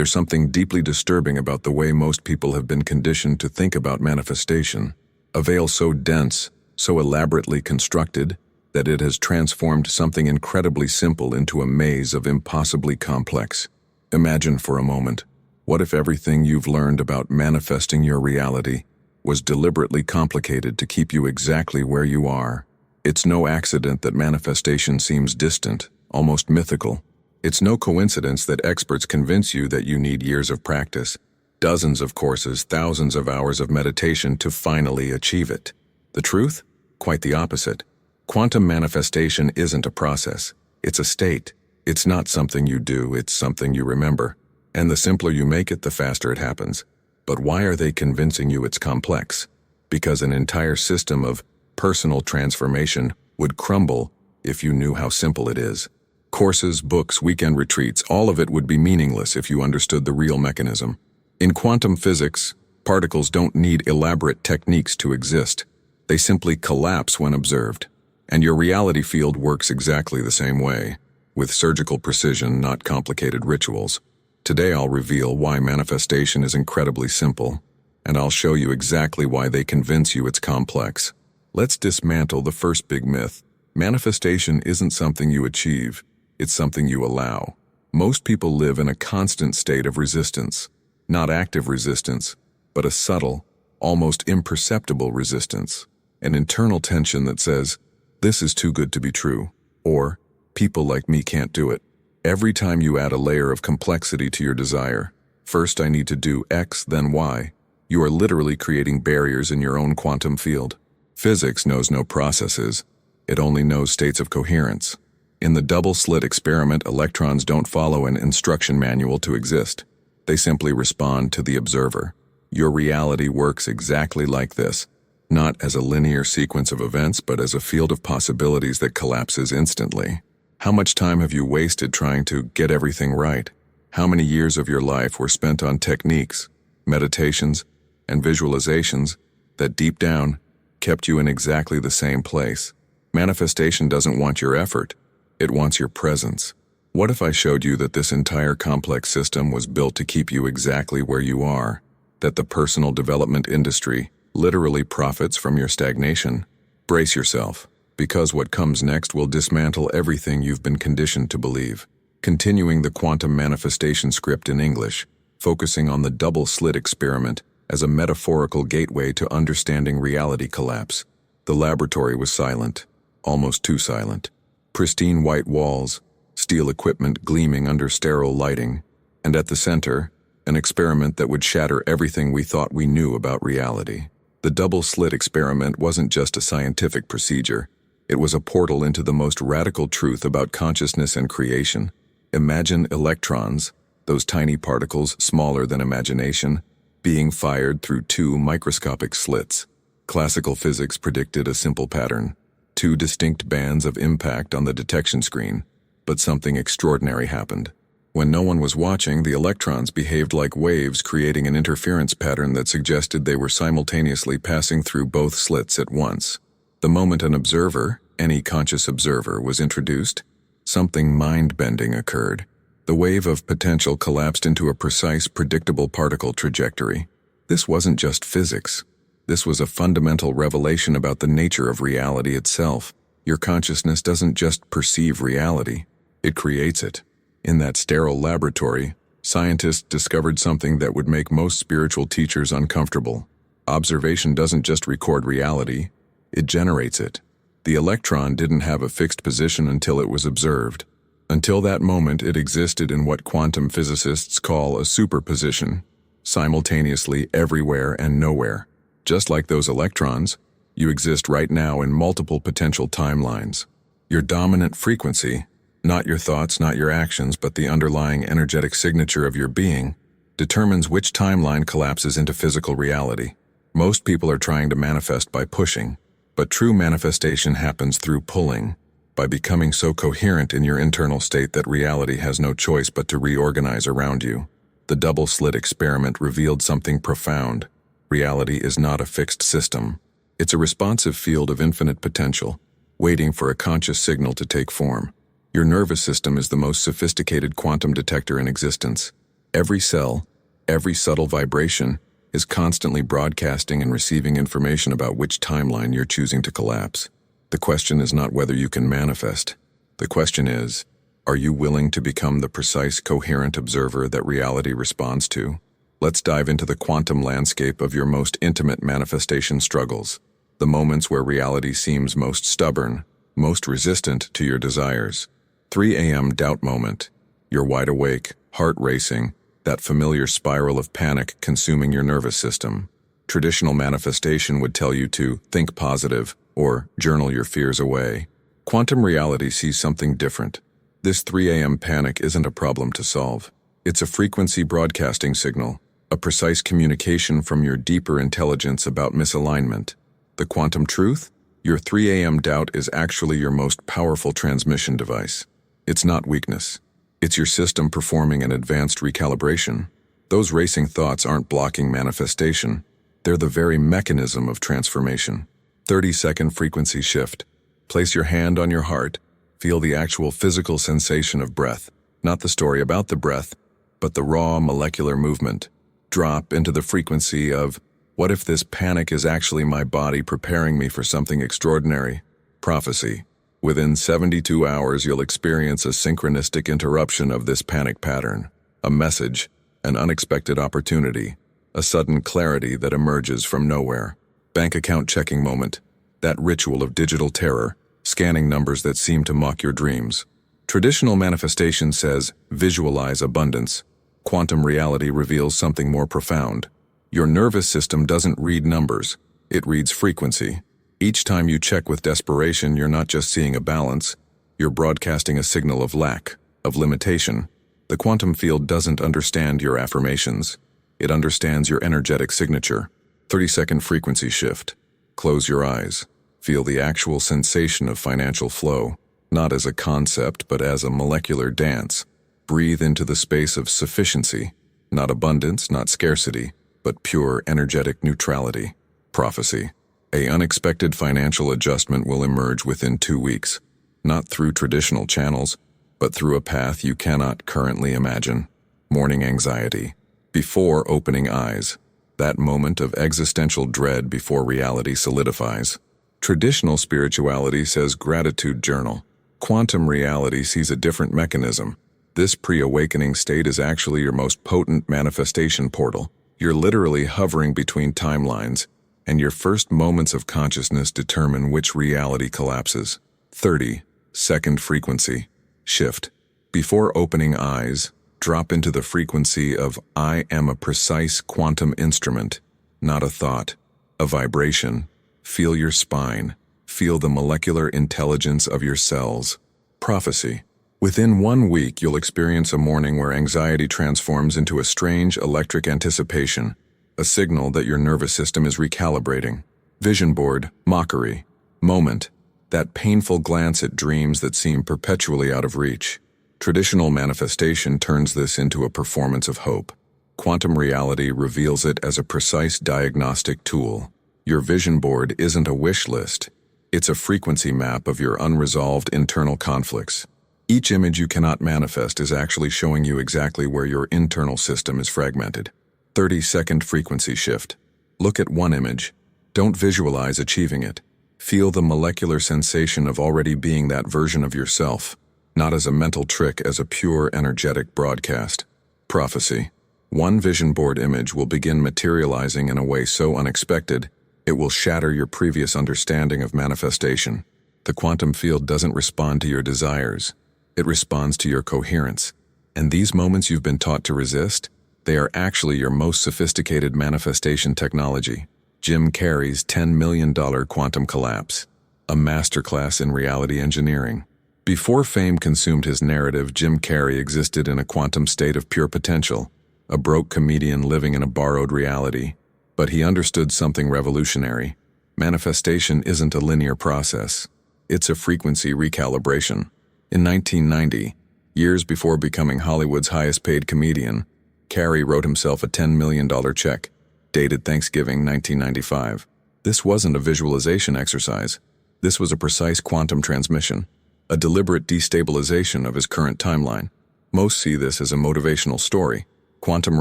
There's something deeply disturbing about the way most people have been conditioned to think about manifestation. A veil so dense, so elaborately constructed, that it has transformed something incredibly simple into a maze of impossibly complex. Imagine for a moment, what if everything you've learned about manifesting your reality was deliberately complicated to keep you exactly where you are? It's no accident that manifestation seems distant, almost mythical. It's no coincidence that experts convince you that you need years of practice, dozens of courses, thousands of hours of meditation to finally achieve it. The truth? Quite the opposite. Quantum manifestation isn't a process. It's a state. It's not something you do, it's something you remember. And the simpler you make it, the faster it happens. But why are they convincing you it's complex? Because an entire system of personal transformation would crumble if you knew how simple it is. Courses, books, weekend retreats, all of it would be meaningless if you understood the real mechanism. In quantum physics, particles don't need elaborate techniques to exist. They simply collapse when observed. And your reality field works exactly the same way, with surgical precision, not complicated rituals. Today I'll reveal why manifestation is incredibly simple, and I'll show you exactly why they convince you it's complex. Let's dismantle the first big myth. Manifestation isn't something you achieve, it's something you allow. Most people live in a constant state of resistance. Not active resistance, but a subtle, almost imperceptible resistance. An internal tension that says, "This is too good to be true," or "People like me can't do it." Every time you add a layer of complexity to your desire, "First I need to do X, then Y," you are literally creating barriers in your own quantum field. Physics knows no processes, it only knows states of coherence. In the double-slit experiment, electrons don't follow an instruction manual to exist. They simply respond to the observer. Your reality works exactly like this, not as a linear sequence of events, but as a field of possibilities that collapses instantly. How much time have you wasted trying to get everything right? How many years of your life were spent on techniques, meditations, and visualizations that deep down kept you in exactly the same place? Manifestation doesn't want your effort, it wants your presence. What if I showed you that this entire complex system was built to keep you exactly where you are? That the personal development industry literally profits from your stagnation? Brace yourself, because what comes next will dismantle everything you've been conditioned to believe. Continuing the quantum manifestation script in English, focusing on the double-slit experiment as a metaphorical gateway to understanding reality collapse. The laboratory was silent, almost too silent. Pristine white walls, steel equipment gleaming under sterile lighting, and at the center, an experiment that would shatter everything we thought we knew about reality. The double-slit experiment wasn't just a scientific procedure, it was a portal into the most radical truth about consciousness and creation. Imagine electrons, those tiny particles smaller than imagination, being fired through two microscopic slits. Classical physics predicted a simple pattern, two distinct bands of impact on the detection screen, but something extraordinary happened. When no one was watching, the electrons behaved like waves, creating an interference pattern that suggested they were simultaneously passing through both slits at once. The moment an observer, any conscious observer, was introduced, something mind-bending occurred. The wave of potential collapsed into a precise, predictable particle trajectory. This wasn't just physics. This was a fundamental revelation about the nature of reality itself. Your consciousness doesn't just perceive reality, it creates it. In that sterile laboratory, scientists discovered something that would make most spiritual teachers uncomfortable. Observation doesn't just record reality, it generates it. The electron didn't have a fixed position until it was observed. Until that moment, it existed in what quantum physicists call a superposition, simultaneously everywhere and nowhere. Just like those electrons, you exist right now in multiple potential timelines. Your dominant frequency, not your thoughts, not your actions, but the underlying energetic signature of your being, determines which timeline collapses into physical reality. Most people are trying to manifest by pushing, but true manifestation happens through pulling, by becoming so coherent in your internal state that reality has no choice but to reorganize around you. The double-slit experiment revealed something profound. Reality is not a fixed system. It's a responsive field of infinite potential, waiting for a conscious signal to take form. Your nervous system is the most sophisticated quantum detector in existence. Every cell, every subtle vibration, is constantly broadcasting and receiving information about which timeline you're choosing to collapse. The question is not whether you can manifest. The question is, are you willing to become the precise, coherent observer that reality responds to? Let's dive into the quantum landscape of your most intimate manifestation struggles, the moments where reality seems most stubborn, most resistant to your desires. 3 a.m. doubt moment. You're wide awake, heart racing, that familiar spiral of panic consuming your nervous system. Traditional manifestation would tell you to think positive or journal your fears away. Quantum reality sees something different. This 3 a.m. panic isn't a problem to solve. It's a frequency broadcasting signal, a precise communication from your deeper intelligence about misalignment. The quantum truth? Your 3 a.m. doubt is actually your most powerful transmission device. It's not weakness. It's your system performing an advanced recalibration. Those racing thoughts aren't blocking manifestation. They're the very mechanism of transformation. 30-second frequency shift. Place your hand on your heart. Feel the actual physical sensation of breath. Not the story about the breath, but the raw molecular movement. Drop into the frequency of, what if this panic is actually my body preparing me for something extraordinary? Prophecy. Within 72 hours, you'll experience a synchronistic interruption of this panic pattern. A message, an unexpected opportunity, a sudden clarity that emerges from nowhere. Bank account checking moment. That ritual of digital terror, scanning numbers that seem to mock your dreams. Traditional manifestation says, visualize abundance. Quantum reality reveals something more profound. Your nervous system doesn't read numbers, it reads frequency. Each time you check with desperation, you're not just seeing a balance, you're broadcasting a signal of lack, of limitation. The quantum field doesn't understand your affirmations. It understands your energetic signature. 30-second frequency shift. Close your eyes. Feel the actual sensation of financial flow, not as a concept, but as a molecular dance. Breathe into the space of sufficiency, not abundance, not scarcity, but pure energetic neutrality. Prophecy. An unexpected financial adjustment will emerge within 2 weeks, not through traditional channels, but through a path you cannot currently imagine. Morning anxiety. Before opening eyes. That moment of existential dread before reality solidifies. Traditional spirituality says gratitude journal. Quantum reality sees a different mechanism. This pre-awakening state is actually your most potent manifestation portal. You're literally hovering between timelines, and your first moments of consciousness determine which reality collapses. 30-second frequency shift. Before opening eyes, drop into the frequency of I am a precise quantum instrument, not a thought, a vibration. Feel your spine. Feel the molecular intelligence of your cells. Prophecy. Within 1 week, you'll experience a morning where anxiety transforms into a strange electric anticipation, a signal that your nervous system is recalibrating. Vision board, mockery. Moment, that painful glance at dreams that seem perpetually out of reach. Traditional manifestation turns this into a performance of hope. Quantum reality reveals it as a precise diagnostic tool. Your vision board isn't a wish list. It's a frequency map of your unresolved internal conflicts. Each image you cannot manifest is actually showing you exactly where your internal system is fragmented. 30-second frequency shift. Look at one image. Don't visualize achieving it. Feel the molecular sensation of already being that version of yourself, not as a mental trick, as a pure energetic broadcast. Prophecy. One vision board image will begin materializing in a way so unexpected, it will shatter your previous understanding of manifestation. The quantum field doesn't respond to your desires. It responds to your coherence. And these moments you've been taught to resist, they are actually your most sophisticated manifestation technology. Jim Carrey's $10 million quantum collapse, a masterclass in reality engineering. Before fame consumed his narrative, Jim Carrey existed in a quantum state of pure potential, a broke comedian living in a borrowed reality. But he understood something revolutionary. Manifestation isn't a linear process. It's a frequency recalibration. In 1990, years before becoming Hollywood's highest-paid comedian, Carrey wrote himself a $10 million check, dated Thanksgiving 1995. This wasn't a visualization exercise. This was a precise quantum transmission, a deliberate destabilization of his current timeline. Most see this as a motivational story, Quantum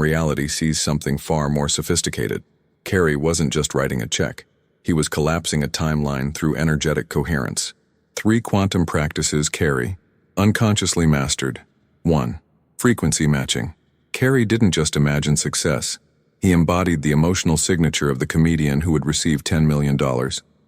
reality sees something far more sophisticated. Carey wasn't just writing a check. He was collapsing a timeline through energetic coherence. 3 quantum practices Carey unconsciously mastered. 1. Frequency matching. Carey didn't just imagine success. He embodied the emotional signature of the comedian who would receive $10 million,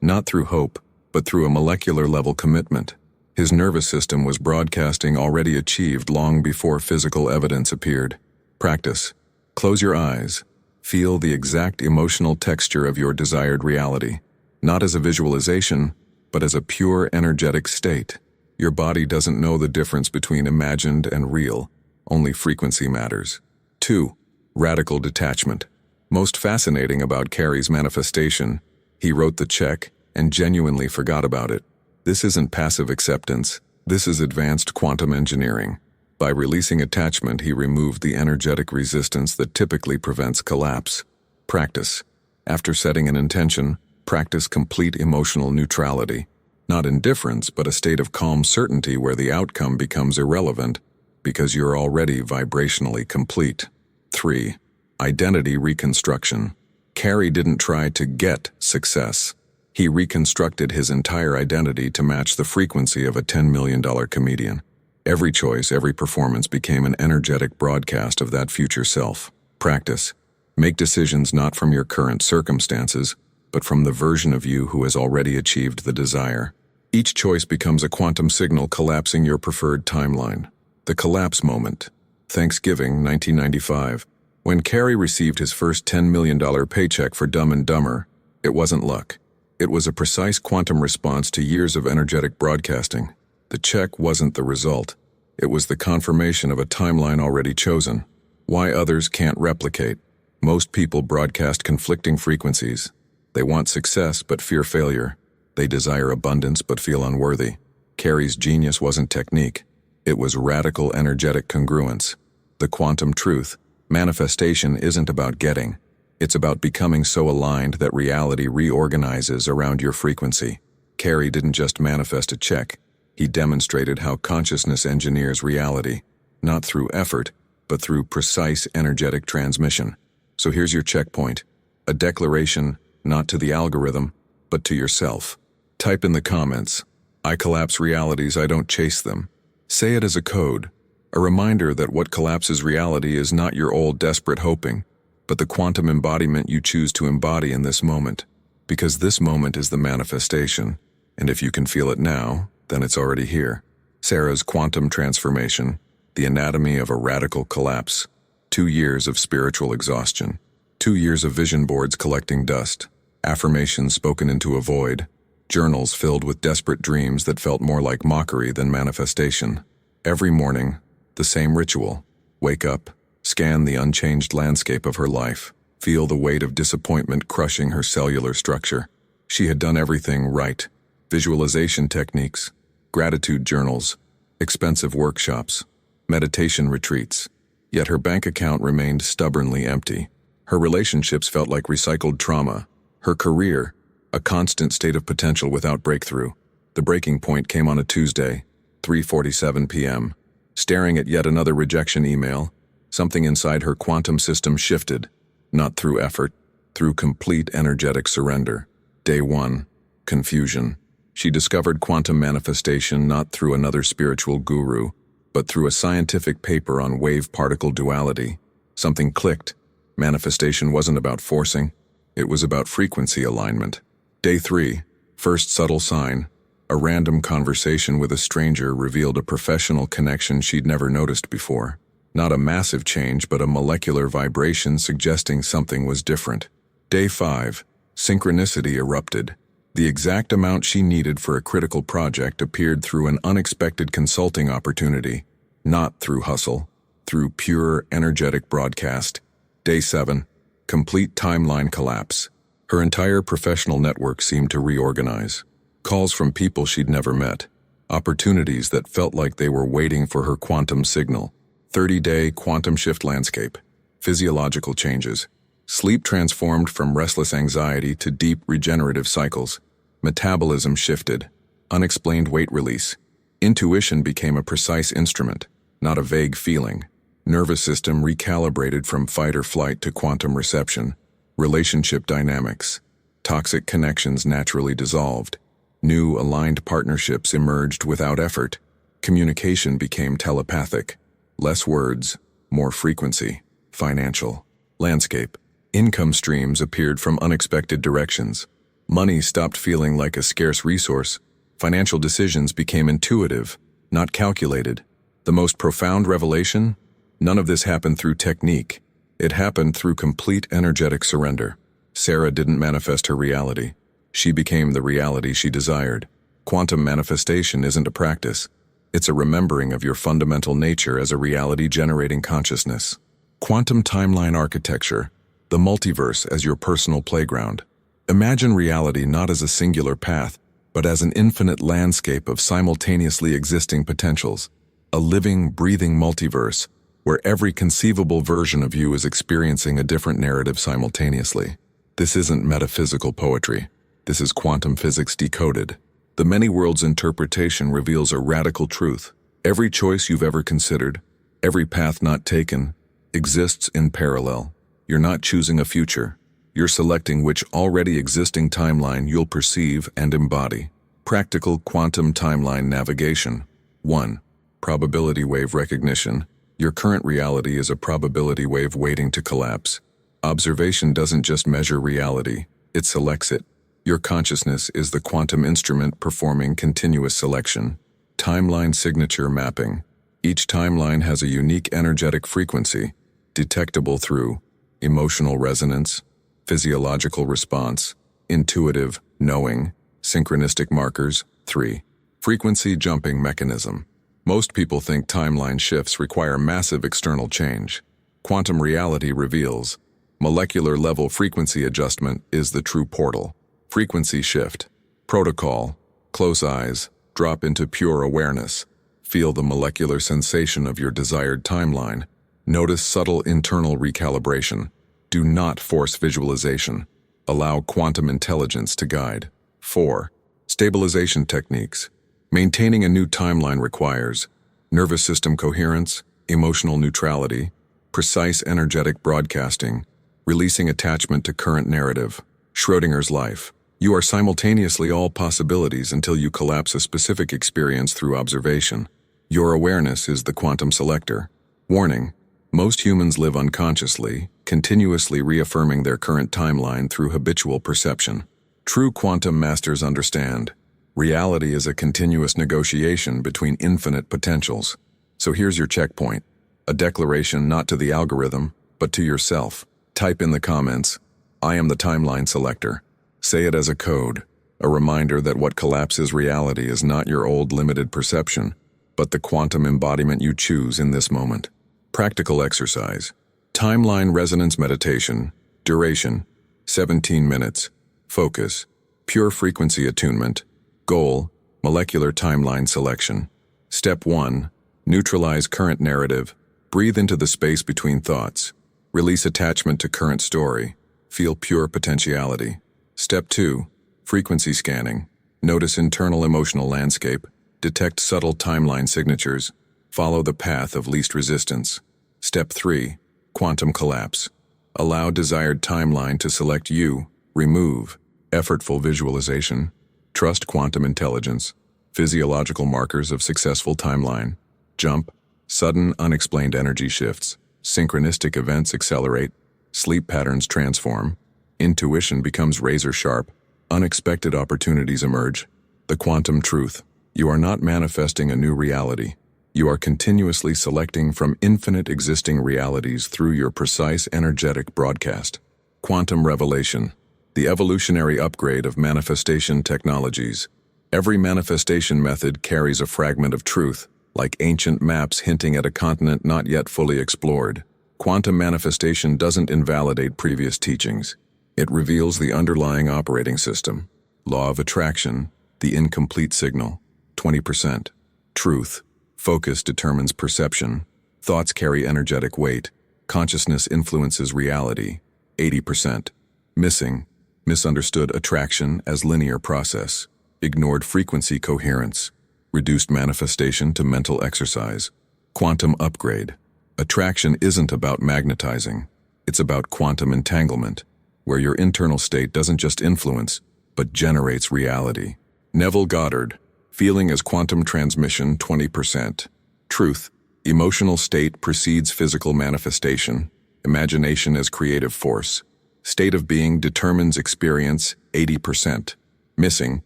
not through hope, but through a molecular-level commitment. His nervous system was broadcasting already achieved long before physical evidence appeared. Practice. Close your eyes. Feel the exact emotional texture of your desired reality, not as a visualization, but as a pure energetic state. Your body doesn't know the difference between imagined and real. Only frequency matters. 2. Radical detachment. Most fascinating about Carey's manifestation, he wrote the check and genuinely forgot about it. This isn't passive acceptance. This is advanced quantum engineering. By releasing attachment, he removed the energetic resistance that typically prevents collapse. Practice. After setting an intention, practice complete emotional neutrality. Not indifference, but a state of calm certainty where the outcome becomes irrelevant because you're already vibrationally complete. 3. Identity reconstruction. Carey didn't try to get success. He reconstructed his entire identity to match the frequency of a $10 million comedian. Every choice, every performance became an energetic broadcast of that future self. Practice. Make decisions not from your current circumstances, but from the version of you who has already achieved the desire. Each choice becomes a quantum signal collapsing your preferred timeline. The collapse moment. Thanksgiving, 1995. When Carey received his first $10 million paycheck for Dumb and Dumber, it wasn't luck. It was a precise quantum response to years of energetic broadcasting. The check wasn't the result. It was the confirmation of a timeline already chosen. Why others can't replicate. Most people broadcast conflicting frequencies. They want success but fear failure. They desire abundance but feel unworthy. Carey's genius wasn't technique. It was radical energetic congruence. The quantum truth. Manifestation isn't about getting. It's about becoming so aligned that reality reorganizes around your frequency. Carey didn't just manifest a check. He demonstrated how consciousness engineers reality, not through effort, but through precise energetic transmission. So here's your checkpoint. A declaration, not to the algorithm, but to yourself. Type in the comments, I collapse realities, I don't chase them. Say it as a code, a reminder that what collapses reality is not your old desperate hoping, but the quantum embodiment you choose to embody in this moment. Because this moment is the manifestation, and if you can feel it now, then it's already here. Sarah's quantum transformation, the anatomy of a radical collapse. 2 years of spiritual exhaustion. 2 years of vision boards collecting dust. Affirmations spoken into a void. Journals filled with desperate dreams that felt more like mockery than manifestation. Every morning, the same ritual. Wake up, scan the unchanged landscape of her life, feel the weight of disappointment crushing her cellular structure. She had done everything right. Visualization techniques, gratitude journals, expensive workshops, meditation retreats. Yet her bank account remained stubbornly empty. Her relationships felt like recycled trauma. Her career, a constant state of potential without breakthrough. The breaking point came on a Tuesday, 3:47 p.m. Staring at yet another rejection email, something inside her quantum system shifted, not through effort, through complete energetic surrender. Day 1. Confusion. She discovered quantum manifestation not through another spiritual guru, but through a scientific paper on wave-particle duality. Something clicked. Manifestation wasn't about forcing. It was about frequency alignment. Day 3. First subtle sign. A random conversation with a stranger revealed a professional connection she'd never noticed before. Not a massive change, but a molecular vibration suggesting something was different. Day 5. Synchronicity erupted. The exact amount she needed for a critical project appeared through an unexpected consulting opportunity, not through hustle, through pure, energetic broadcast. Day 7. Complete timeline collapse. Her entire professional network seemed to reorganize. Calls from people she'd never met. Opportunities that felt like they were waiting for her quantum signal. 30-day quantum shift landscape. Physiological changes. Sleep transformed from restless anxiety to deep regenerative cycles. Metabolism shifted. Unexplained weight release. Intuition became a precise instrument, not a vague feeling. Nervous system recalibrated from fight or flight to quantum reception. Relationship dynamics. Toxic connections naturally dissolved. New aligned partnerships emerged without effort. Communication became telepathic. Less words, more frequency. Financial. Landscape. Income streams appeared from unexpected directions. Money stopped feeling like a scarce resource. Financial decisions became intuitive, not calculated. The most profound revelation? None of this happened through technique. It happened through complete energetic surrender. Sarah didn't manifest her reality. She became the reality she desired. Quantum manifestation isn't a practice. It's a remembering of your fundamental nature as a reality-generating consciousness. Quantum timeline architecture, the multiverse as your personal playground. Imagine reality not as a singular path, but as an infinite landscape of simultaneously existing potentials. A living, breathing multiverse, where every conceivable version of you is experiencing a different narrative simultaneously. This isn't metaphysical poetry. This is quantum physics decoded. The many worlds interpretation reveals a radical truth. Every choice you've ever considered, every path not taken, exists in parallel. You're not choosing a future. You're selecting which already existing timeline you'll perceive and embody. Practical quantum timeline navigation. 1. Probability wave recognition. Your current reality is a probability wave waiting to collapse. Observation doesn't just measure reality, it selects it. Your consciousness is the quantum instrument performing continuous selection. Timeline signature mapping. Each timeline has a unique energetic frequency, detectable through emotional resonance, physiological response, intuitive knowing, synchronistic markers. 3. Frequency jumping mechanism. Most people think timeline shifts require massive external change. Quantum reality reveals molecular level frequency adjustment is the true portal. Frequency shift. Protocol. Close eyes. Drop into pure awareness. Feel the molecular sensation of your desired timeline. Notice subtle internal recalibration. Do not force visualization. Allow quantum intelligence to guide. 4. Stabilization techniques. Maintaining a new timeline requires nervous system coherence, emotional neutrality, precise energetic broadcasting, releasing attachment to current narrative. Schrödinger's life. You are simultaneously all possibilities until you collapse a specific experience through observation. Your awareness is the quantum selector. Warning: most humans live unconsciously, continuously reaffirming their current timeline through habitual perception. True quantum masters understand. Reality is a continuous negotiation between infinite potentials. So here's your checkpoint. A declaration not to the algorithm, but to yourself. Type in the comments, "I am the timeline selector." Say it as a code, a reminder that what collapses reality is not your old limited perception, but the quantum embodiment you choose in this moment. Practical exercise. Timeline resonance meditation. Duration: 17 minutes. Focus: pure frequency attunement. Goal: molecular timeline selection. Step 1. Neutralize current narrative. Breathe into the space between thoughts. Release attachment to current story. Feel pure potentiality. Step 2. Frequency scanning. Notice internal emotional landscape. Detect subtle timeline signatures. Follow the path of least resistance. Step 3. Quantum collapse. Allow desired timeline to select you. Remove. Effortful visualization. Trust quantum intelligence. Physiological markers of successful timeline. Jump. Sudden unexplained energy shifts. Synchronistic events accelerate. Sleep patterns transform. Intuition becomes razor sharp. Unexpected opportunities emerge. The quantum truth. You are not manifesting a new reality. You are continuously selecting from infinite existing realities through your precise energetic broadcast. Quantum revelation. The evolutionary upgrade of manifestation technologies. Every manifestation method carries a fragment of truth, like ancient maps hinting at a continent not yet fully explored. Quantum manifestation doesn't invalidate previous teachings. It reveals the underlying operating system. Law of attraction, the incomplete signal, 20%. Truth, focus determines perception. Thoughts carry energetic weight. Consciousness influences reality, 80%. Missing, misunderstood attraction as linear process. Ignored frequency coherence. Reduced manifestation to mental exercise. Quantum upgrade, Attraction isn't about magnetizing. It's about quantum entanglement, where your internal state doesn't just influence, but generates reality. Neville Goddard, Feeling as Quantum Transmission 20%. Truth, emotional state precedes physical manifestation, imagination as creative force. State of being determines experience 80%. Missing,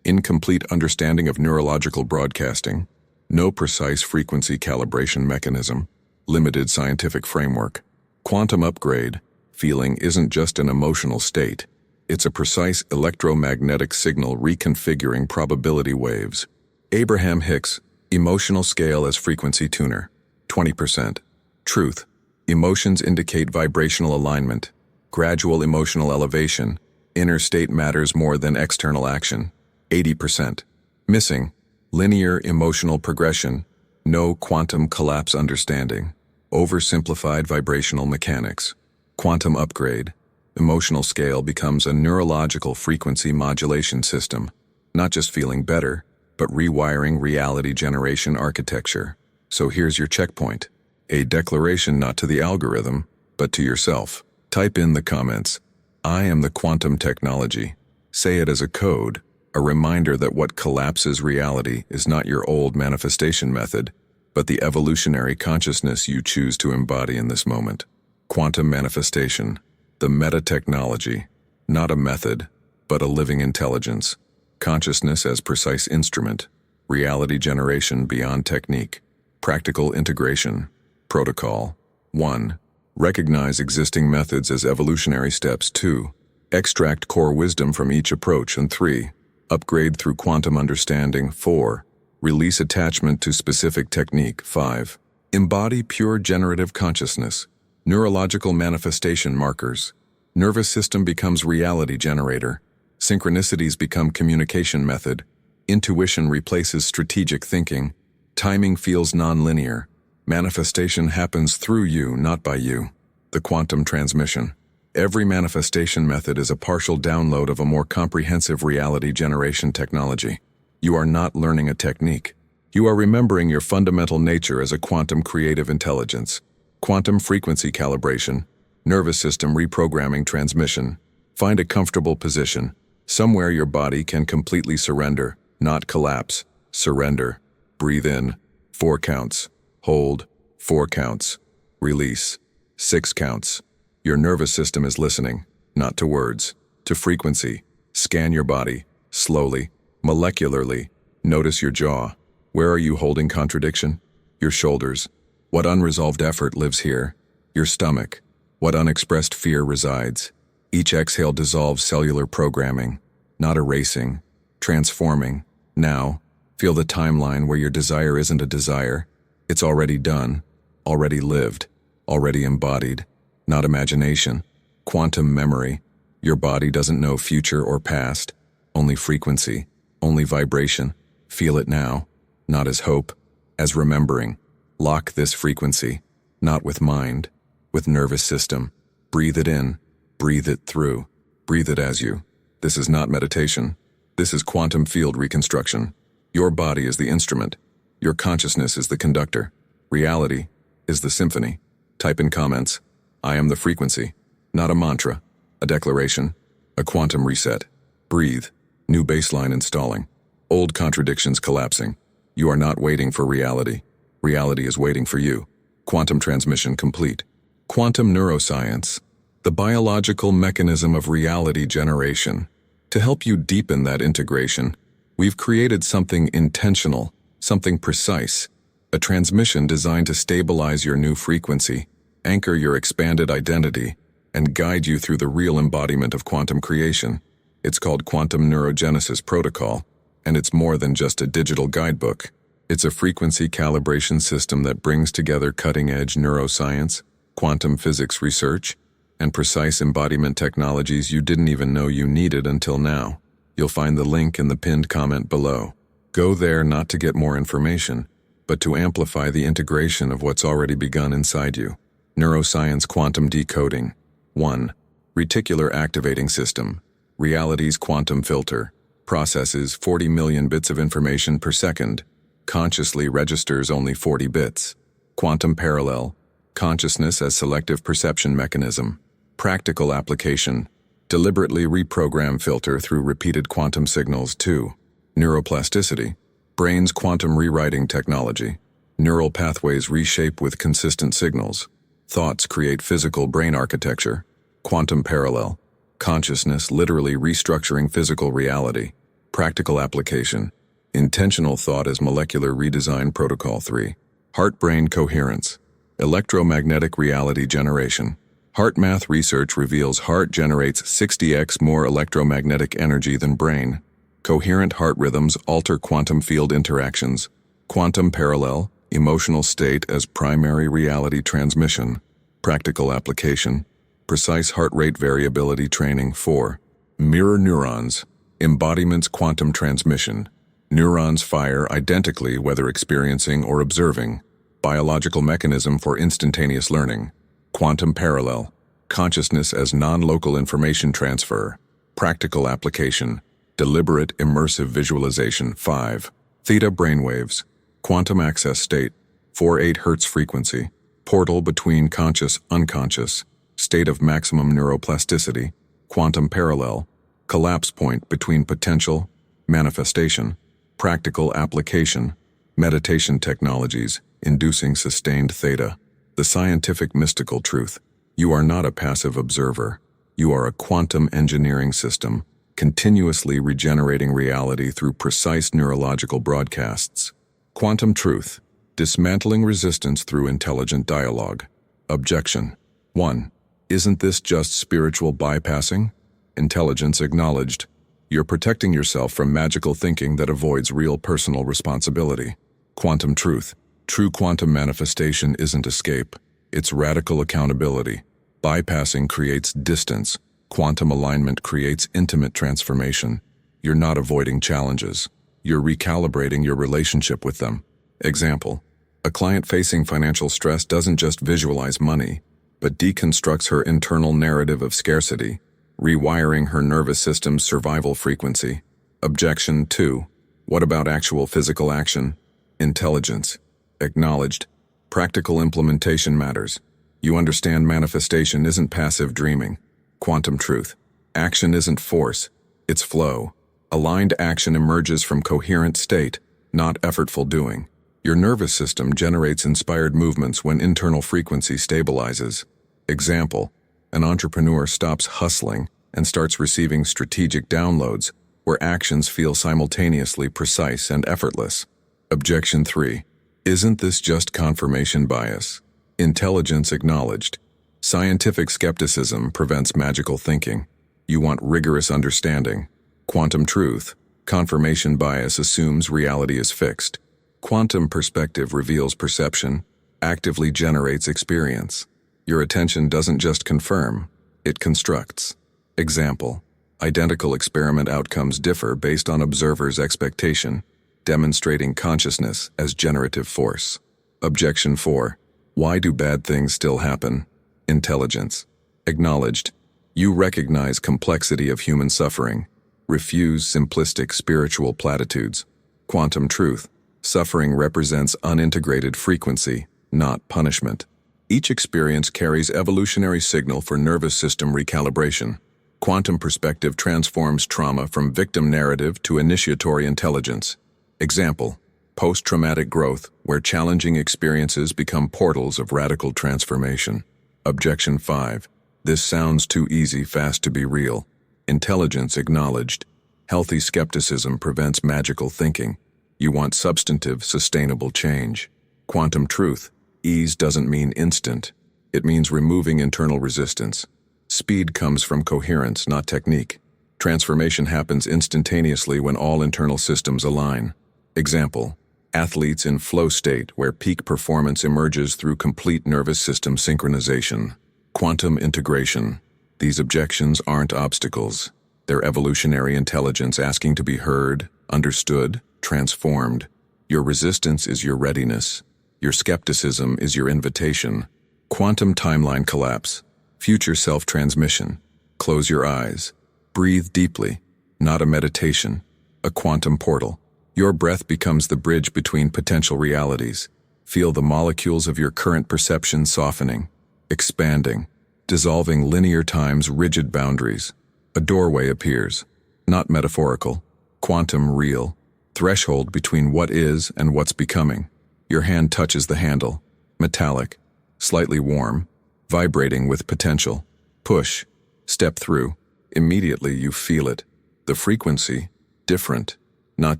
incomplete understanding of neurological broadcasting. No precise frequency calibration mechanism. Limited scientific framework. Quantum upgrade, feeling isn't just an emotional state. It's a precise electromagnetic signal reconfiguring probability waves. Abraham Hicks, Emotional Scale as Frequency Tuner, 20%. Truth, emotions indicate vibrational alignment, gradual emotional elevation, inner state matters more than external action, 80%. Missing, linear emotional progression, no quantum collapse understanding, oversimplified vibrational mechanics. Quantum upgrade, emotional scale becomes a neurological frequency modulation system, not just feeling better, but rewiring reality generation architecture. So here's your checkpoint. A declaration not to the algorithm, but to yourself. Type in the comments, I am the quantum technology. Say it as a code, a reminder that what collapses reality is not your old manifestation method, but the evolutionary consciousness you choose to embody in this moment. Quantum manifestation, the meta-technology, not a method, but a living intelligence. Consciousness as precise instrument, reality generation beyond technique, practical integration, protocol. 1. Recognize existing methods as evolutionary steps. 2. Extract core wisdom from each approach. And 3. Upgrade through quantum understanding. 4. Release attachment to specific technique. 5. Embody pure generative consciousness, neurological manifestation markers. Nervous system becomes reality generator. Synchronicities become communication method. Intuition replaces strategic thinking. Timing feels nonlinear. Manifestation happens through you, not by you. The quantum transmission. Every manifestation method is a partial download of a more comprehensive reality generation technology. You are not learning a technique. You are remembering your fundamental nature as a quantum creative intelligence. Quantum frequency calibration. Nervous system reprogramming transmission. Find a comfortable position. Somewhere your body can completely surrender, not collapse. Surrender. Breathe in. 4 counts. Hold. 4 counts. Release. 6 counts. Your nervous system is listening, not to words, to frequency. Scan your body, slowly, molecularly. Notice your jaw. Where are you holding contradiction? Your shoulders. What unresolved effort lives here? Your stomach. What unexpressed fear resides? Each exhale dissolves cellular programming, not erasing, transforming. Now, feel the timeline where your desire isn't a desire. It's already done, already lived, already embodied, not imagination. Quantum memory. Your body doesn't know future or past, only frequency, only vibration. Feel it now, not as hope, as remembering. Lock this frequency, not with mind, with nervous system. Breathe it in. Breathe it through. Breathe it as you. This is not meditation. This is quantum field reconstruction. Your body is the instrument. Your consciousness is the conductor. Reality is the symphony. Type in comments, I am the frequency. Not a mantra, a declaration, a quantum reset. Breathe. New baseline installing. Old contradictions collapsing. You are not waiting for reality. Reality is waiting for you. Quantum transmission complete. Quantum neuroscience. The biological mechanism of reality generation. To help you deepen that integration, we've created something intentional, something precise, a transmission designed to stabilize your new frequency, anchor your expanded identity, and guide you through the real embodiment of quantum creation. It's called Quantum Neurogenesis Protocol, and it's more than just a digital guidebook. It's a frequency calibration system that brings together cutting-edge neuroscience, quantum physics research, and precise embodiment technologies you didn't even know you needed until now. You'll find the link in the pinned comment below. Go there not to get more information, but to amplify the integration of what's already begun inside you. Neuroscience Quantum Decoding. 1. Reticular Activating System. Reality's quantum filter. Processes 40 million bits of information per second. Consciously registers only 40 bits. Quantum parallel. Consciousness as selective perception mechanism. Practical application. Deliberately reprogram filter through repeated quantum signals. 2. Neuroplasticity. Brain's quantum rewriting technology. Neural pathways reshape with consistent signals. Thoughts create physical brain architecture. Quantum parallel. Consciousness literally restructuring physical reality. Practical application. Intentional thought as molecular redesign. Protocol 3. Heart-brain coherence. Electromagnetic reality generation. HeartMath research reveals heart generates 60x more electromagnetic energy than brain. Coherent heart rhythms alter quantum field interactions. Quantum parallel, emotional state as primary reality transmission. Practical application. Precise heart rate variability training. 4. Mirror neurons. Embodiments quantum transmission. Neurons fire identically whether experiencing or observing. Biological mechanism for instantaneous learning. Quantum parallel. Consciousness as non-local information transfer. Practical application. Deliberate immersive visualization. 5. Theta brainwaves. Quantum access state. 48 Hz frequency. Portal between conscious-unconscious. State of maximum neuroplasticity. Quantum parallel. Collapse point between potential, manifestation. Practical application. Meditation technologies, inducing sustained theta. The scientific mystical truth. You are not a passive observer. You are a quantum engineering system, continuously regenerating reality through precise neurological broadcasts. Quantum truth. Dismantling resistance through intelligent dialogue. Objection. 1. Isn't this just spiritual bypassing? Intelligence acknowledged. You're protecting yourself from magical thinking that avoids real personal responsibility. Quantum truth. True quantum manifestation isn't escape. It's radical accountability. Bypassing creates distance. Quantum alignment creates intimate transformation. You're not avoiding challenges. You're recalibrating your relationship with them. Example. A client facing financial stress doesn't just visualize money, but deconstructs her internal narrative of scarcity, rewiring her nervous system's survival frequency. Objection 2. What about actual physical action? Intelligence. Acknowledged. Practical implementation matters. You understand manifestation isn't passive dreaming. Quantum truth. Action isn't force, it's flow. Aligned action emerges from coherent state, not effortful doing. Your nervous system generates inspired movements when internal frequency stabilizes. Example. An entrepreneur stops hustling and starts receiving strategic downloads where actions feel simultaneously precise and effortless. Objection 3. Isn't this just confirmation bias? Intelligence acknowledged. Scientific skepticism prevents magical thinking. You want rigorous understanding. Quantum truth. Confirmation bias assumes reality is fixed. Quantum perspective reveals perception, actively generates experience. Your attention doesn't just confirm, it constructs. Example. Identical experiment outcomes differ based on observer's expectation, demonstrating consciousness as generative force. Objection 4. Why do bad things still happen? Intelligence. Acknowledged. You recognize complexity of human suffering. Refuse simplistic spiritual platitudes. Quantum truth. Suffering represents unintegrated frequency, not punishment. Each experience carries evolutionary signal for nervous system recalibration. Quantum perspective transforms trauma from victim narrative to initiatory intelligence. Example. Post-traumatic growth, where challenging experiences become portals of radical transformation. Objection 5. This sounds too easy fast to be real. Intelligence acknowledged. Healthy skepticism prevents magical thinking. You want substantive, sustainable change. Quantum truth. Ease doesn't mean instant. It means removing internal resistance. Speed comes from coherence, not technique. Transformation happens instantaneously when all internal systems align. Example. Athletes in flow state, where peak performance emerges through complete nervous system synchronization. Quantum integration. These objections aren't obstacles. They're evolutionary intelligence asking to be heard, understood, transformed. Your resistance is your readiness. Your skepticism is your invitation. Quantum timeline collapse. Future self-transmission. Close your eyes. Breathe deeply. Not a meditation. A quantum portal. Your breath becomes the bridge between potential realities. Feel the molecules of your current perception softening, expanding, dissolving linear time's rigid boundaries. A doorway appears, not metaphorical, quantum real, threshold between what is and what's becoming. Your hand touches the handle, metallic, slightly warm, vibrating with potential. Push, step through. Immediately you feel it. The frequency, different, not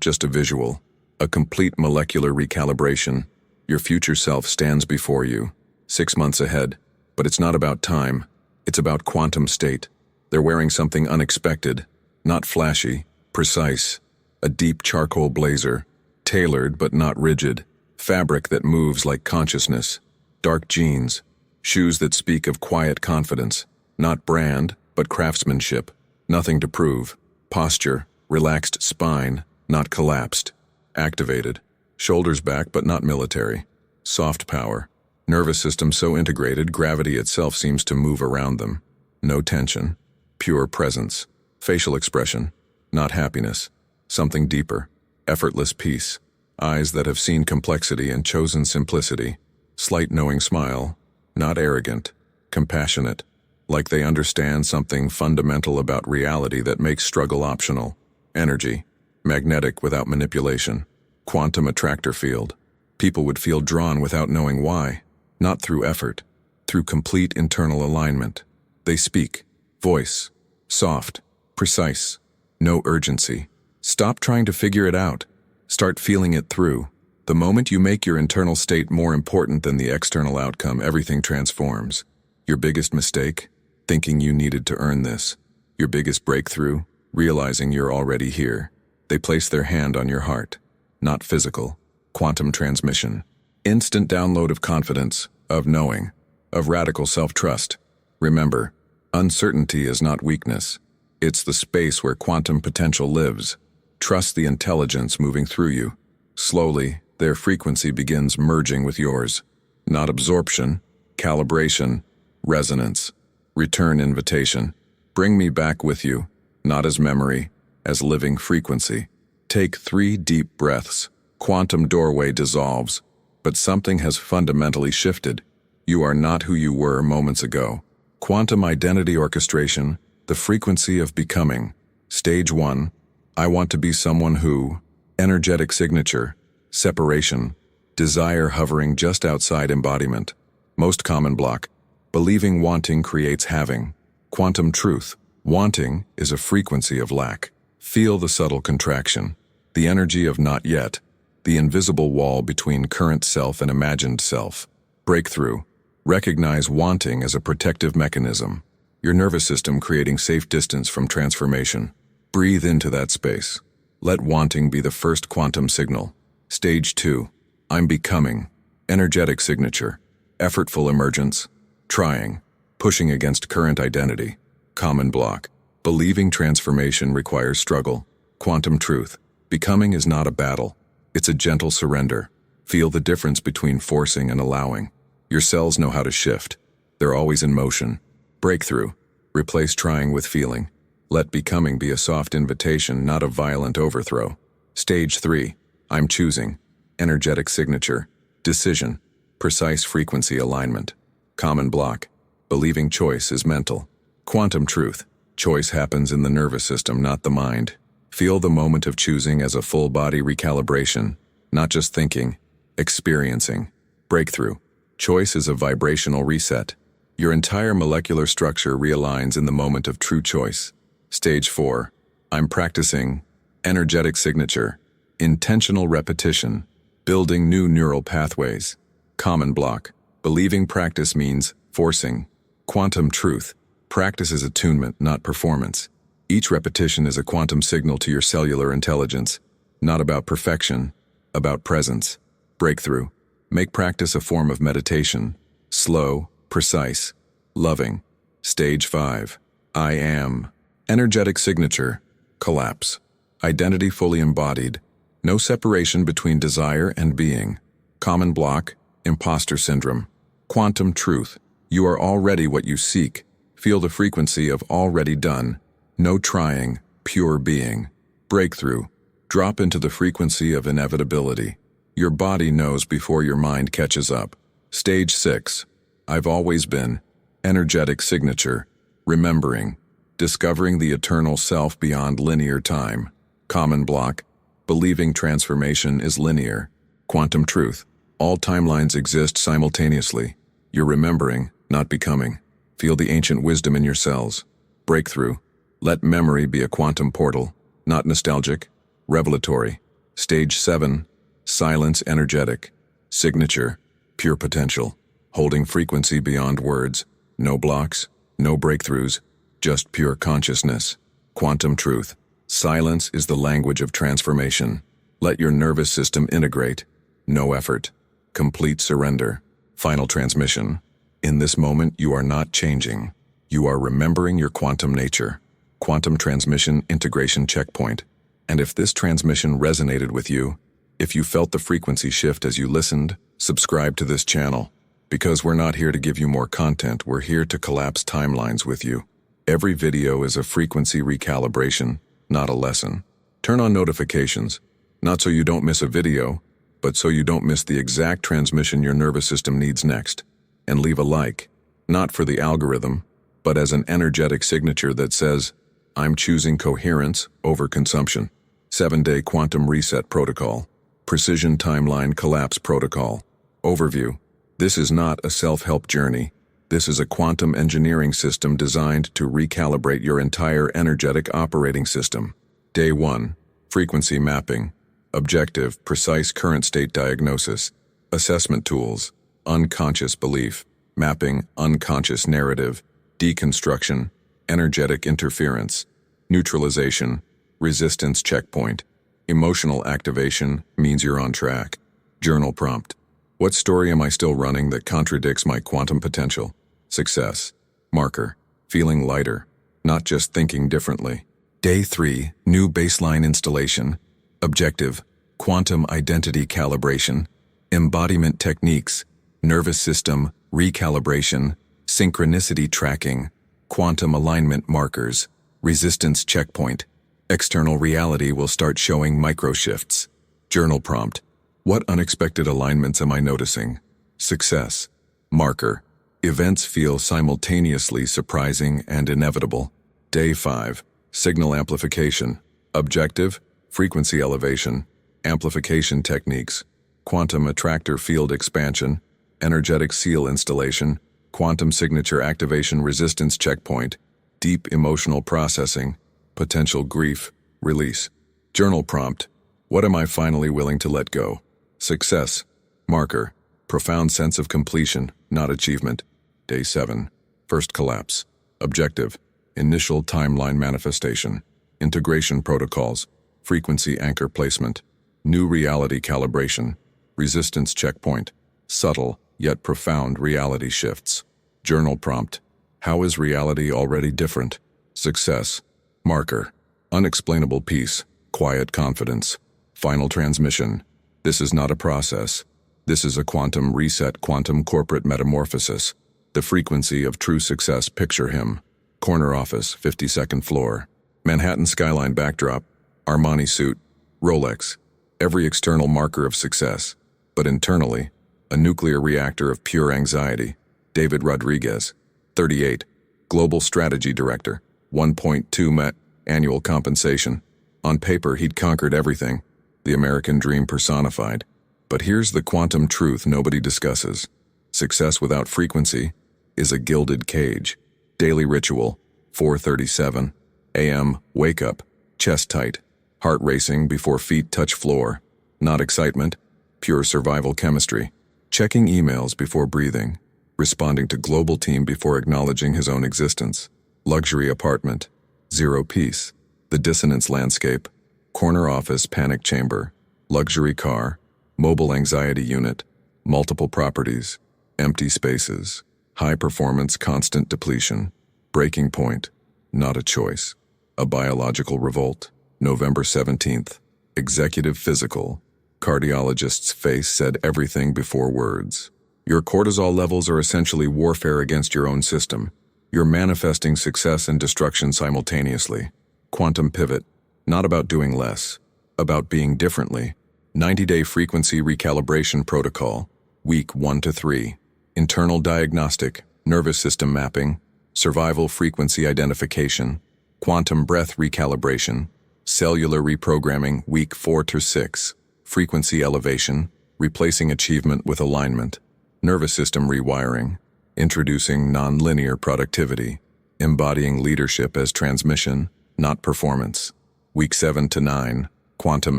just a visual, a complete molecular recalibration. Your future self stands before you, 6 months ahead, but it's not about time, it's about quantum state. They're wearing something unexpected, not flashy, precise, a deep charcoal blazer, tailored but not rigid, fabric that moves like consciousness, dark jeans, shoes that speak of quiet confidence, not brand, but craftsmanship, nothing to prove, posture, relaxed spine, not collapsed, activated, shoulders back but not military, soft power, nervous system so integrated gravity itself seems to move around them, no tension, pure presence, facial expression, not happiness, something deeper, effortless peace, eyes that have seen complexity and chosen simplicity, slight knowing smile, not arrogant, compassionate, like they understand something fundamental about reality that makes struggle optional, energy, magnetic without manipulation, quantum attractor field. People would feel drawn without knowing why, not through effort, through complete internal alignment. They speak, voice, soft, precise, no urgency. Stop trying to figure it out. Start feeling it through. The moment you make your internal state more important than the external outcome, everything transforms. Your biggest mistake? Thinking you needed to earn this. Your biggest breakthrough? Realizing you're already here. They place their hand on your heart. Not physical. Quantum transmission. Instant download of confidence, of knowing, of radical self-trust. Remember, uncertainty is not weakness. It's the space where quantum potential lives. Trust the intelligence moving through you. Slowly, their frequency begins merging with yours. Not absorption, calibration, resonance, return invitation. Bring me back with you, not as memory, as living frequency. Take 3 deep breaths. Quantum doorway dissolves, but something has fundamentally shifted. You are not who you were moments ago. Quantum identity orchestration, the frequency of becoming. Stage 1, I want to be someone who, energetic signature, separation, desire hovering just outside embodiment. Most common block, believing wanting creates having. Quantum truth, wanting is a frequency of lack. Feel the subtle contraction, the energy of not yet, the invisible wall between current self and imagined self. Breakthrough, recognize wanting as a protective mechanism, your nervous system creating safe distance from transformation. Breathe into that space. Let wanting be the first quantum signal. Stage 2, I'm becoming, energetic signature, effortful emergence, trying, pushing against current identity. Common block, believing transformation requires struggle. Quantum truth, becoming is not a battle. It's a gentle surrender. Feel the difference between forcing and allowing. Your cells know how to shift. They're always in motion. Breakthrough. Replace trying with feeling. Let becoming be a soft invitation, not a violent overthrow. Stage 3. I'm choosing. Energetic signature. Decision. Precise frequency alignment. Common block. Believing choice is mental. Quantum truth. Choice happens in the nervous system, not the mind. Feel the moment of choosing as a full-body recalibration, not just thinking, experiencing. Breakthrough. Choice is a vibrational reset. Your entire molecular structure realigns in the moment of true choice. Stage 4. I'm practicing. Energetic signature. Intentional repetition. Building new neural pathways. Common block. Believing practice means forcing. Quantum truth. Practice is attunement, not performance. Each repetition is a quantum signal to your cellular intelligence. Not about perfection, about presence. Breakthrough. Make practice a form of meditation. Slow, precise, loving. Stage 5. I am. Energetic signature. Collapse. Identity fully embodied. No separation between desire and being. Common block. Imposter syndrome. Quantum truth. You are already what you seek. Feel the frequency of already done. No trying, pure being. Breakthrough. Drop into the frequency of inevitability. Your body knows before your mind catches up. Stage 6. I've always been. Energetic signature. Remembering. Discovering the eternal self beyond linear time. Common block. Believing transformation is linear. Quantum truth. All timelines exist simultaneously. You're remembering, not becoming. Feel the ancient wisdom in your cells. Breakthrough. Let memory be a quantum portal, not nostalgic, revelatory. Stage 7. Silence energetic. Signature. Pure potential. Holding frequency beyond words. No blocks, no breakthroughs, just pure consciousness. Quantum truth. Silence is the language of transformation. Let your nervous system integrate. No effort. Complete surrender. Final transmission. In this moment, you are not changing. You are remembering your quantum nature. Quantum transmission integration checkpoint. And if this transmission resonated with you, if you felt the frequency shift as you listened, subscribe to this channel. Because we're not here to give you more content, we're here to collapse timelines with you. Every video is a frequency recalibration, not a lesson. Turn on notifications, not so you don't miss a video, but so you don't miss the exact transmission your nervous system needs next. And leave a like, not for the algorithm, but as an energetic signature that says, I'm choosing coherence over consumption. 7-day quantum reset protocol. Precision timeline collapse protocol. Overview. This is not a self-help journey. This is a quantum engineering system designed to recalibrate your entire energetic operating system. Day 1. Frequency mapping. Objective, precise current state diagnosis. Assessment tools. Unconscious belief. Mapping, unconscious narrative. Deconstruction. Energetic interference. Neutralization. Resistance checkpoint. Emotional activation means you're on track. Journal prompt. What story am I still running that contradicts my quantum potential? Success. Marker. Feeling lighter. Not just thinking differently. Day 3. New baseline installation. Objective. Quantum identity calibration. Embodiment techniques. Nervous system. Recalibration. Synchronicity tracking. Quantum alignment markers. Resistance checkpoint. External reality will start showing microshifts. Journal prompt. What unexpected alignments am I noticing? Success. Marker. Events feel simultaneously surprising and inevitable. Day 5. Signal amplification. Objective. Frequency elevation. Amplification techniques. Quantum attractor field expansion. Energetic seal installation. Quantum signature activation resistance checkpoint. Deep emotional processing. Potential grief. Release. Journal prompt. What am I finally willing to let go? Success. Marker. Profound sense of completion, not achievement. Day 7. First collapse. Objective. Initial timeline manifestation. Integration protocols. Frequency anchor placement. New reality calibration. Resistance checkpoint. Subtle, yet profound reality shifts. Journal prompt. How is reality already different? Success. Marker. Unexplainable peace. Quiet confidence. Final transmission. This is not a process. This is a quantum reset, quantum corporate metamorphosis. The frequency of true success. Picture him. Corner office, 52nd floor. Manhattan skyline backdrop. Armani suit. Rolex. Every external marker of success. But internally, a nuclear reactor of pure anxiety. David Rodriguez. 38. Global Strategy Director. 1.2 Met. Annual compensation. On paper, he'd conquered everything. The American dream personified. But here's the quantum truth nobody discusses. Success without frequency is a gilded cage. Daily ritual, 4:37 a.m., wake up, chest tight, heart racing before feet touch floor. Not excitement, pure survival chemistry. Checking emails before breathing. Responding to global team before acknowledging his own existence. Luxury apartment, zero peace. The dissonance landscape. Corner office panic chamber, luxury car, mobile anxiety unit, multiple properties, empty spaces, high performance constant depletion, breaking point, not a choice, a biological revolt. November 17th, executive physical, cardiologist's face said everything before words. Your cortisol levels are essentially warfare against your own system. You're manifesting success and destruction simultaneously. Quantum pivot. Not about doing less, about being differently. 90-day frequency recalibration protocol, week 1 to 3. Internal diagnostic, nervous system mapping, survival frequency identification, quantum breath recalibration, cellular reprogramming, week 4 to 6. Frequency elevation, replacing achievement with alignment, nervous system rewiring, introducing nonlinear productivity, embodying leadership as transmission, not performance. Week 7 to 9, quantum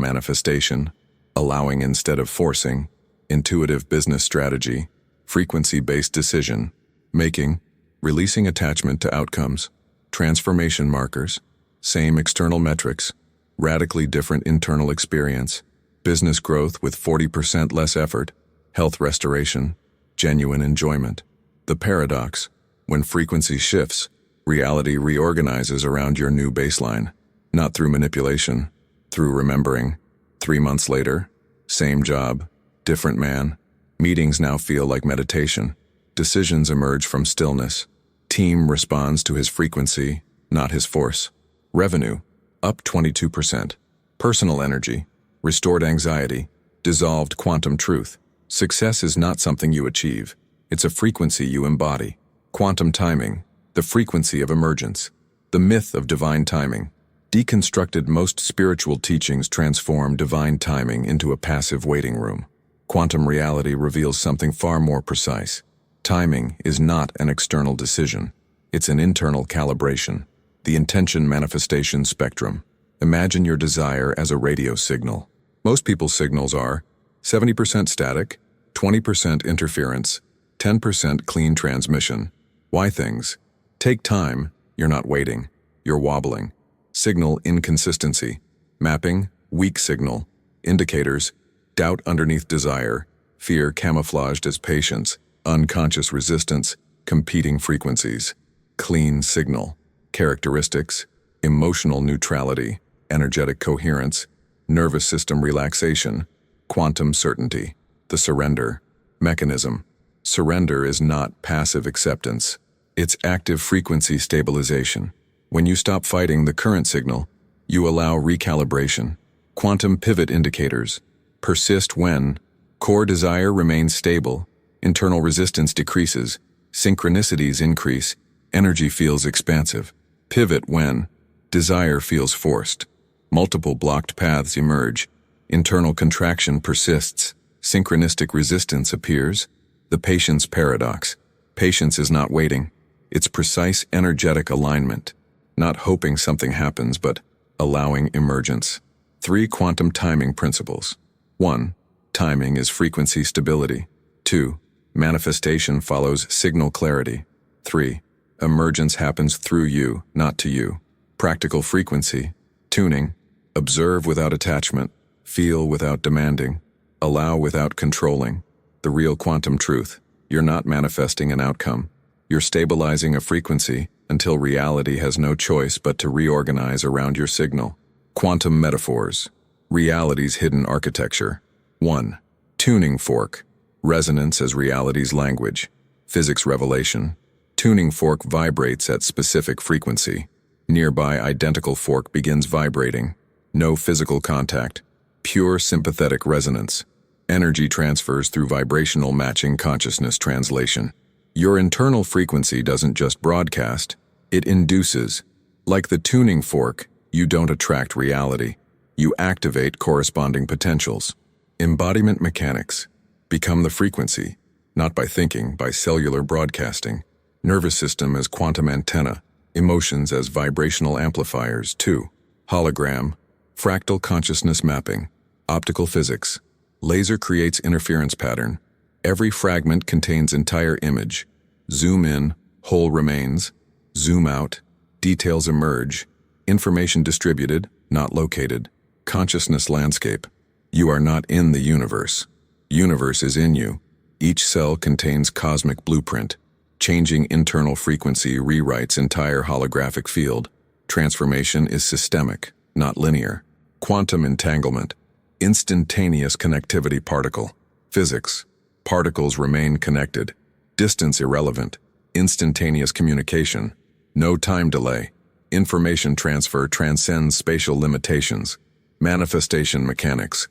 manifestation, allowing instead of forcing, intuitive business strategy, frequency-based decision, making, releasing attachment to outcomes, transformation markers, same external metrics, radically different internal experience, business growth with 40% less effort, health restoration, genuine enjoyment. The paradox: when frequency shifts, reality reorganizes around your new baseline, not through manipulation, through remembering. 3 months later, same job, different man. Meetings now feel like meditation. Decisions emerge from stillness. Team responds to his frequency, not his force. Revenue, up 22%. Personal energy, restored anxiety, dissolved quantum truth. Success is not something you achieve. It's a frequency you embody. Quantum timing, the frequency of emergence. The myth of divine timing. Deconstructed, most spiritual teachings transform divine timing into a passive waiting room. Quantum reality reveals something far more precise. Timing is not an external decision. It's an internal calibration. The intention manifestation spectrum. Imagine your desire as a radio signal. Most people's signals are 70% static, 20% interference, 10% clean transmission. Why things? Take time, you're not waiting, you're wobbling. Signal inconsistency. Mapping, weak signal. Indicators, doubt underneath desire, fear camouflaged as patience, unconscious resistance, competing frequencies. Clean signal. Characteristics, emotional neutrality, energetic coherence, nervous system relaxation, quantum certainty. The surrender mechanism. Surrender is not passive acceptance. It's active frequency stabilization. When you stop fighting the current signal, you allow recalibration. Quantum pivot indicators persist when core desire remains stable, internal resistance decreases, synchronicities increase, energy feels expansive. Pivot when desire feels forced, multiple blocked paths emerge, internal contraction persists, synchronistic resistance appears. The patience paradox. Patience is not waiting. It's precise energetic alignment. Not hoping something happens, but allowing emergence. 3 quantum timing principles. 1. Timing is frequency stability. 2. Manifestation follows signal clarity. 3. Emergence happens through you, not to you. Practical frequency. Tuning. Observe without attachment. Feel without demanding. Allow without controlling. The real quantum truth. You're not manifesting an outcome. You're stabilizing a frequency until reality has no choice but to reorganize around your signal. Quantum metaphors. Reality's hidden architecture. 1. Tuning fork. Resonance as reality's language. Physics revelation. Tuning fork vibrates at specific frequency. Nearby identical fork begins vibrating. No physical contact. Pure sympathetic resonance. Energy transfers through vibrational matching consciousness translation. Your internal frequency doesn't just broadcast, it induces. Like the tuning fork, you don't attract reality. You activate corresponding potentials. Embodiment mechanics. Become the frequency, not by thinking, by cellular broadcasting. Nervous system as quantum antenna. Emotions as vibrational amplifiers. 2. Hologram. Fractal consciousness mapping. Optical physics. Laser creates interference pattern. Every fragment contains entire image. Zoom in, whole remains. Zoom out, details emerge. Information distributed, not located. Consciousness landscape. You are not in the universe. Universe is in you. Each cell contains cosmic blueprint. Changing internal frequency rewrites entire holographic field. Transformation is systemic, not linear. Quantum entanglement. Instantaneous connectivity particle. Physics. Particles remain connected. Distance irrelevant. Instantaneous communication. No time delay. Information transfer transcends spatial limitations. Manifestation mechanics.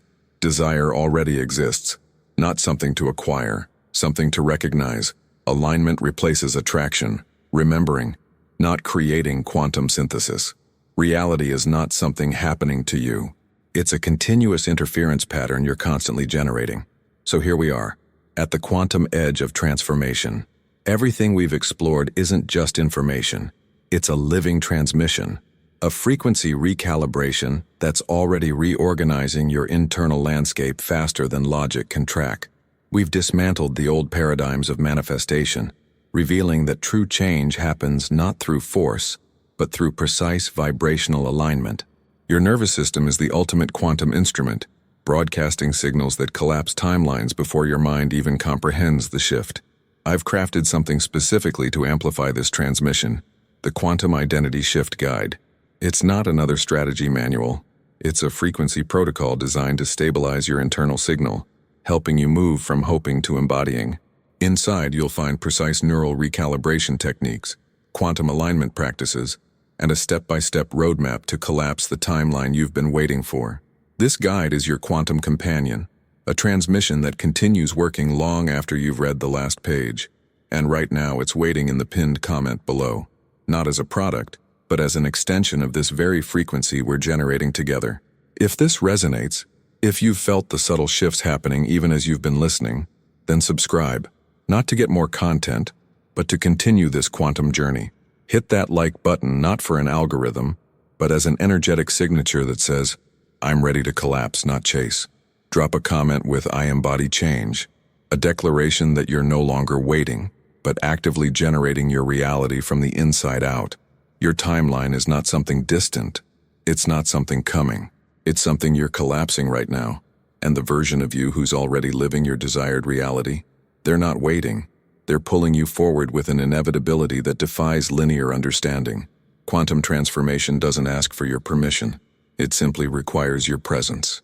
Desire already exists, not something to acquire, something to recognize. Alignment replaces attraction, remembering, not creating quantum synthesis. Reality is not something happening to you. It's a continuous interference pattern you're constantly generating. So here we are, at the quantum edge of transformation. Everything we've explored isn't just information. It's a living transmission, a frequency recalibration that's already reorganizing your internal landscape faster than logic can track. We've dismantled the old paradigms of manifestation, revealing that true change happens not through force, but through precise vibrational alignment. Your nervous system is the ultimate quantum instrument, broadcasting signals that collapse timelines before your mind even comprehends the shift. I've crafted something specifically to amplify this transmission, the Quantum Identity Shift Guide. It's not another strategy manual. It's a frequency protocol designed to stabilize your internal signal, helping you move from hoping to embodying. Inside, you'll find precise neural recalibration techniques, quantum alignment practices, and a step-by-step roadmap to collapse the timeline you've been waiting for. This guide is your quantum companion, a transmission that continues working long after you've read the last page. And right now, it's waiting in the pinned comment below, not as a product, but as an extension of this very frequency we're generating together. If this resonates, if you've felt the subtle shifts happening even as you've been listening, then subscribe, not to get more content, but to continue this quantum journey. Hit that like button not for an algorithm, but as an energetic signature that says, I'm ready to collapse, not chase. Drop a comment with I embody change, a declaration that you're no longer waiting, but actively generating your reality from the inside out. Your timeline is not something distant. It's not something coming. It's something you're collapsing right now. And the version of you who's already living your desired reality, they're not waiting. They're pulling you forward with an inevitability that defies linear understanding. Quantum transformation doesn't ask for your permission. It simply requires your presence.